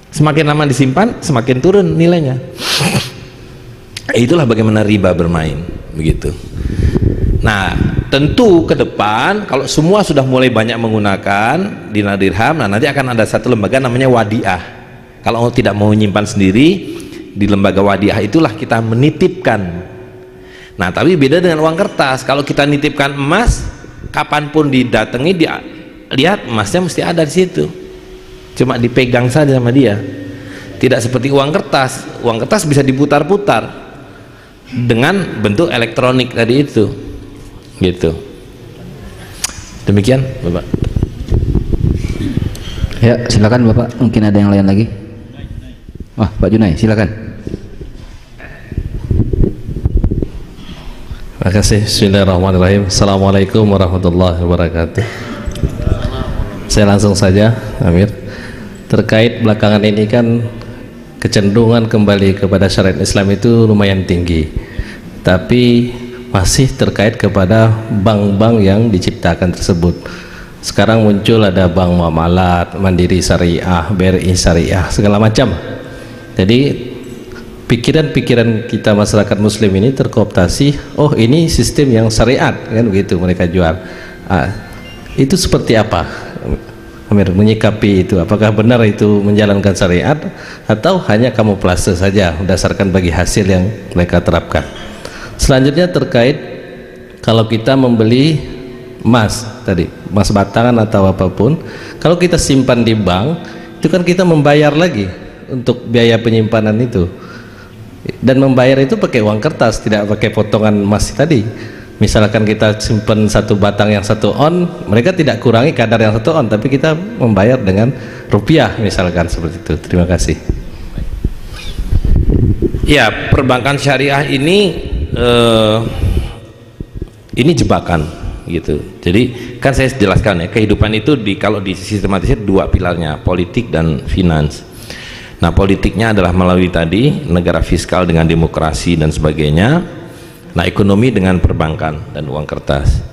Semakin lama disimpan, semakin turun nilainya. Itulah bagaimana riba bermain, begitu. Nah, tentu ke depan kalau semua sudah mulai banyak menggunakan dinar dirham, nah nanti akan ada satu lembaga namanya wadiah. Kalau tidak mau menyimpan sendiri, di lembaga wadiah itulah kita menitipkan. Nah, tapi beda dengan uang kertas. Kalau kita nitipkan emas, kapanpun didatangi, dia lihat emasnya mesti ada di situ. Cuma dipegang saja sama dia. Tidak seperti uang kertas. Uang kertas bisa diputar-putar dengan bentuk elektronik tadi itu, gitu. Demikian, Bapak. Ya, silakan Bapak. Mungkin ada yang lain lagi. Wah, Pak Junai, silakan. Terima kasih. Bismillahirrahmanirrahim. Assalamualaikum warahmatullahi wabarakatuh. Saya langsung saja, Amir. Terkait belakangan ini kan kecenderungan kembali kepada syariat Islam itu lumayan tinggi, tapi masih terkait kepada bank-bank yang diciptakan tersebut. Sekarang muncul ada bank muamalat, Mandiri Syariah, BRI Syariah, segala macam. Jadi pikiran-pikiran kita masyarakat muslim ini terkooptasi, oh ini sistem yang syariat, kan begitu mereka jual. Itu seperti apa, Amir, menyikapi itu? Apakah benar itu menjalankan syariat atau hanya kamuflase saja berdasarkan bagi hasil yang mereka terapkan? Selanjutnya terkait kalau kita membeli emas tadi, emas batangan atau apapun, kalau kita simpan di bank, itu kan kita membayar lagi untuk biaya penyimpanan itu, dan membayar itu pakai uang kertas, tidak pakai potongan emas tadi. Misalkan kita simpan satu batang yang 1 on, mereka tidak kurangi kadar yang 1 on, tapi kita membayar dengan rupiah misalkan, seperti itu. Terima kasih. Ya, perbankan syariah ini jebakan, gitu. Jadi kan saya jelaskan ya, kehidupan itu kalau disistematisir 2 pilarnya, politik dan finans. Nah, politiknya adalah melalui tadi negara fiskal dengan demokrasi dan sebagainya. Nah, ekonomi dengan perbankan dan uang kertas.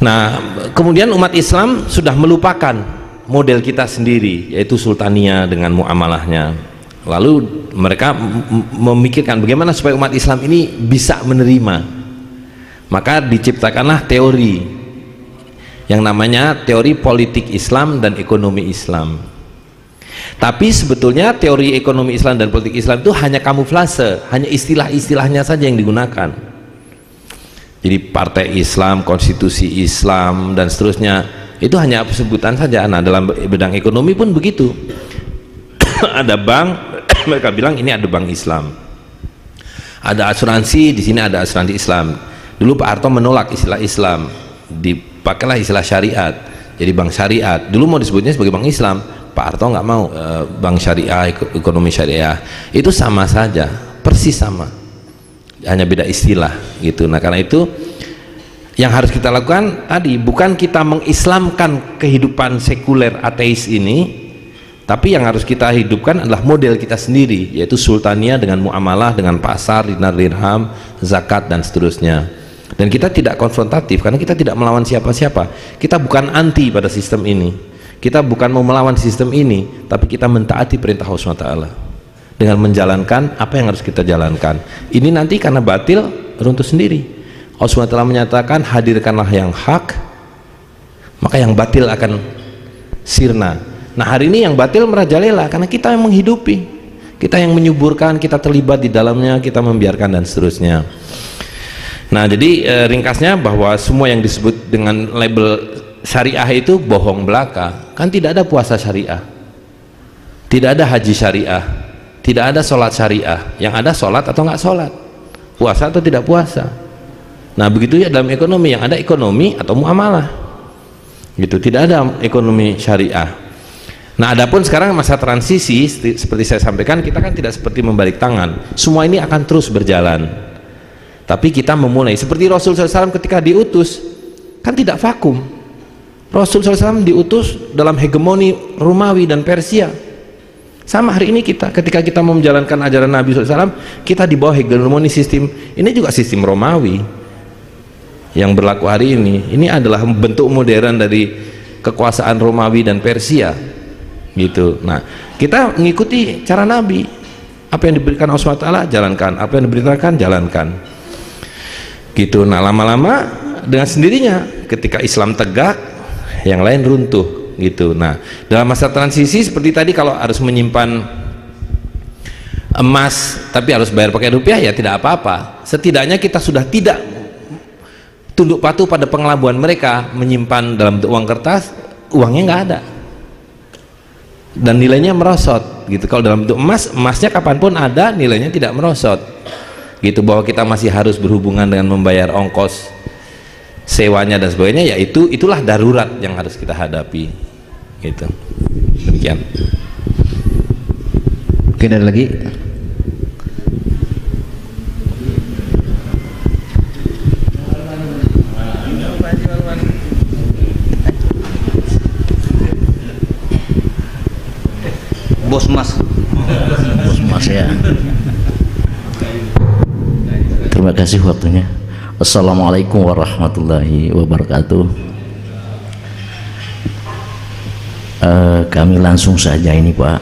Nah, kemudian umat Islam sudah melupakan model kita sendiri, yaitu sultania dengan muamalahnya. Lalu mereka memikirkan bagaimana supaya umat Islam ini bisa menerima. Maka diciptakanlah teori yang namanya teori politik Islam dan ekonomi Islam. Tapi sebetulnya teori ekonomi Islam dan politik Islam itu hanya kamuflase, hanya istilah-istilahnya saja yang digunakan. Jadi partai Islam, konstitusi Islam dan seterusnya, itu hanya sebutan saja. Nah, dalam bidang ekonomi pun begitu. Ada bank, mereka bilang ini ada bank Islam. Ada asuransi, di sini ada asuransi Islam. Dulu Pak Harto menolak istilah Islam, dipakailah istilah syariat. Jadi bank syariat. Dulu mau disebutnya sebagai bank Islam, Pak Harto nggak mau. Bank syariah, ekonomi syariah, itu sama saja, persis sama, hanya beda istilah, gitu. Nah, karena itu yang harus kita lakukan tadi bukan kita mengislamkan kehidupan sekuler ateis ini, tapi yang harus kita hidupkan adalah model kita sendiri, yaitu sultania dengan muamalah, dengan pasar, dinar dirham, zakat dan seterusnya. Dan kita tidak konfrontatif karena kita tidak melawan siapa-siapa. Kita bukan anti pada sistem ini. Kita bukan mau melawan sistem ini, tapi kita mentaati perintah Allah SWT dengan menjalankan apa yang harus kita jalankan. Ini nanti karena batil runtuh sendiri. Allah SWT menyatakan hadirkanlah yang hak, maka yang batil akan sirna. Nah, hari ini yang batil merajalela karena kita yang menghidupi, kita yang menyuburkan, kita terlibat di dalamnya, kita membiarkan dan seterusnya. Nah, jadi ringkasnya bahwa semua yang disebut dengan label syariah itu bohong belaka. Kan tidak ada puasa syariah, tidak ada haji syariah, tidak ada sholat syariah. Yang ada sholat atau nggak sholat, puasa atau tidak puasa. Nah, begitu ya dalam ekonomi, yang ada ekonomi atau muamalah, gitu. Tidak ada ekonomi syariah. Nah, adapun sekarang masa transisi seperti saya sampaikan, kita kan tidak seperti membalik tangan. Semua ini akan terus berjalan, tapi kita memulai seperti Rasul SAW ketika diutus, kan tidak vakum. Rasul SAW diutus dalam hegemoni Romawi dan Persia. Sama hari ini kita, ketika kita mau menjalankan ajaran Nabi SAW, kita di bawah hegemoni sistem, ini juga sistem Romawi yang berlaku hari ini. Ini adalah bentuk modern dari kekuasaan Romawi dan Persia, gitu. Nah, kita mengikuti cara Nabi, apa yang diberikan Allah SWT jalankan, apa yang diberitakan jalankan gitu. Nah, lama-lama dengan sendirinya ketika Islam tegak, yang lain runtuh gitu. Nah, dalam masa transisi seperti tadi, kalau harus menyimpan emas tapi harus bayar pakai rupiah, ya tidak apa-apa. Setidaknya kita sudah tidak tunduk patuh pada pengelabuan mereka, menyimpan dalam bentuk uang kertas, uangnya nggak ada dan nilainya merosot gitu. Kalau dalam bentuk emas, emasnya kapanpun ada, nilainya tidak merosot gitu. Bahwa kita masih harus berhubungan dengan membayar ongkos sewanya dan sebagainya, yaitu itulah darurat yang harus kita hadapi gitu. Demikian. Mungkin ada lagi? Bos Mas ya. Terima kasih waktunya. Assalamualaikum warahmatullahi wabarakatuh. Kami langsung saja ini Pak.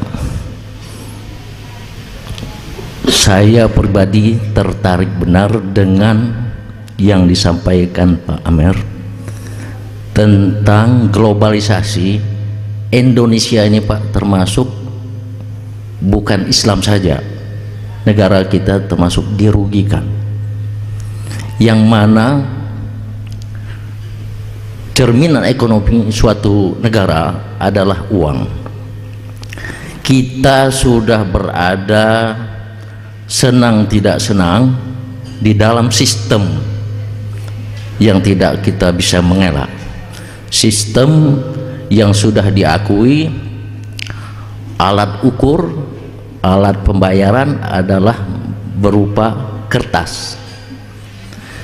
Saya pribadi tertarik benar dengan yang disampaikan Pak Amer tentang globalisasi. Indonesia ini Pak termasuk bukan Islam saja, negara kita termasuk dirugikan, yang mana cerminan ekonomi suatu negara adalah uang. Kita sudah berada, senang tidak senang, di dalam sistem yang tidak kita bisa mengelak, sistem yang sudah diakui alat ukur, alat pembayaran adalah berupa kertas.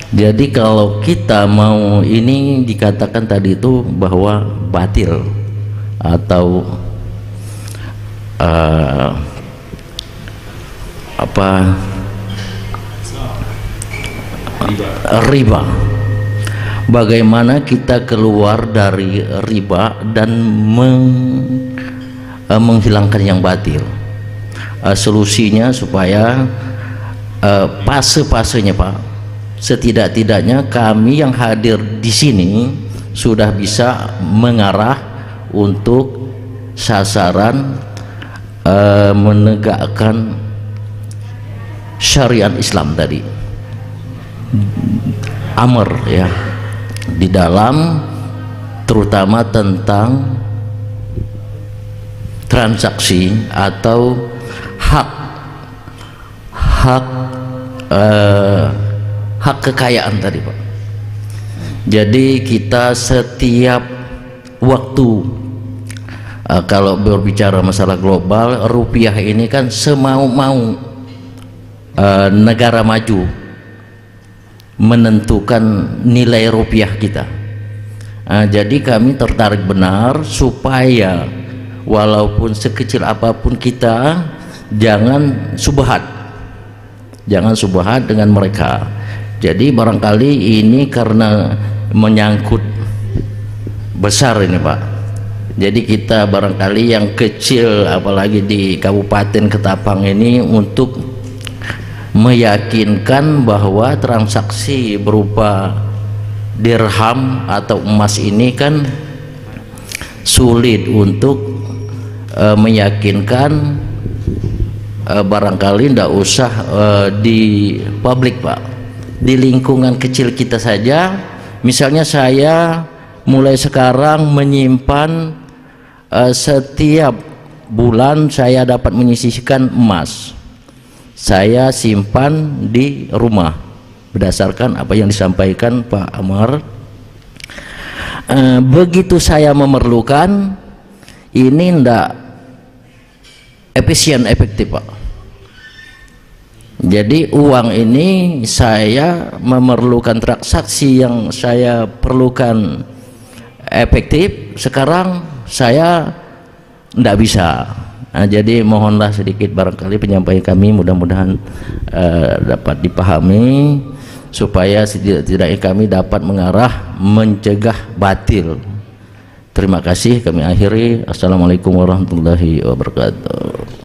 Jadi kalau kita mau, ini dikatakan tadi itu bahwa batil atau riba. Bagaimana kita keluar dari riba dan menghilangkan yang batil? Solusinya supaya fase-fasenya Pak, setidak-tidaknya kami yang hadir di sini sudah bisa mengarah untuk sasaran menegakkan syariat Islam tadi, amr ya, di dalam terutama tentang transaksi atau hak kekayaan tadi Pak. Jadi kita setiap waktu kalau berbicara masalah global, rupiah ini kan semau-mau negara maju menentukan nilai rupiah kita. Jadi kami tertarik benar supaya walaupun sekecil apapun kita jangan subhat dengan mereka. Jadi barangkali ini karena menyangkut besar ini Pak, jadi kita barangkali yang kecil apalagi di Kabupaten Ketapang ini untuk meyakinkan bahwa transaksi berupa dirham atau emas ini kan sulit untuk meyakinkan. Barangkali tidak usah di publik Pak, di lingkungan kecil kita saja. Misalnya saya mulai sekarang menyimpan setiap bulan saya dapat menyisihkan emas, saya simpan di rumah berdasarkan apa yang disampaikan Pak Amar. Begitu saya memerlukan, ini tidak efektif Pak. Jadi uang ini saya memerlukan transaksi yang saya perlukan efektif, sekarang saya tidak bisa. Jadi mohonlah sedikit barangkali penyampaian kami mudah-mudahan dapat dipahami supaya setidaknya kami dapat mengarah mencegah batil Terima kasih, kami akhiri. Assalamualaikum warahmatullahi wabarakatuh.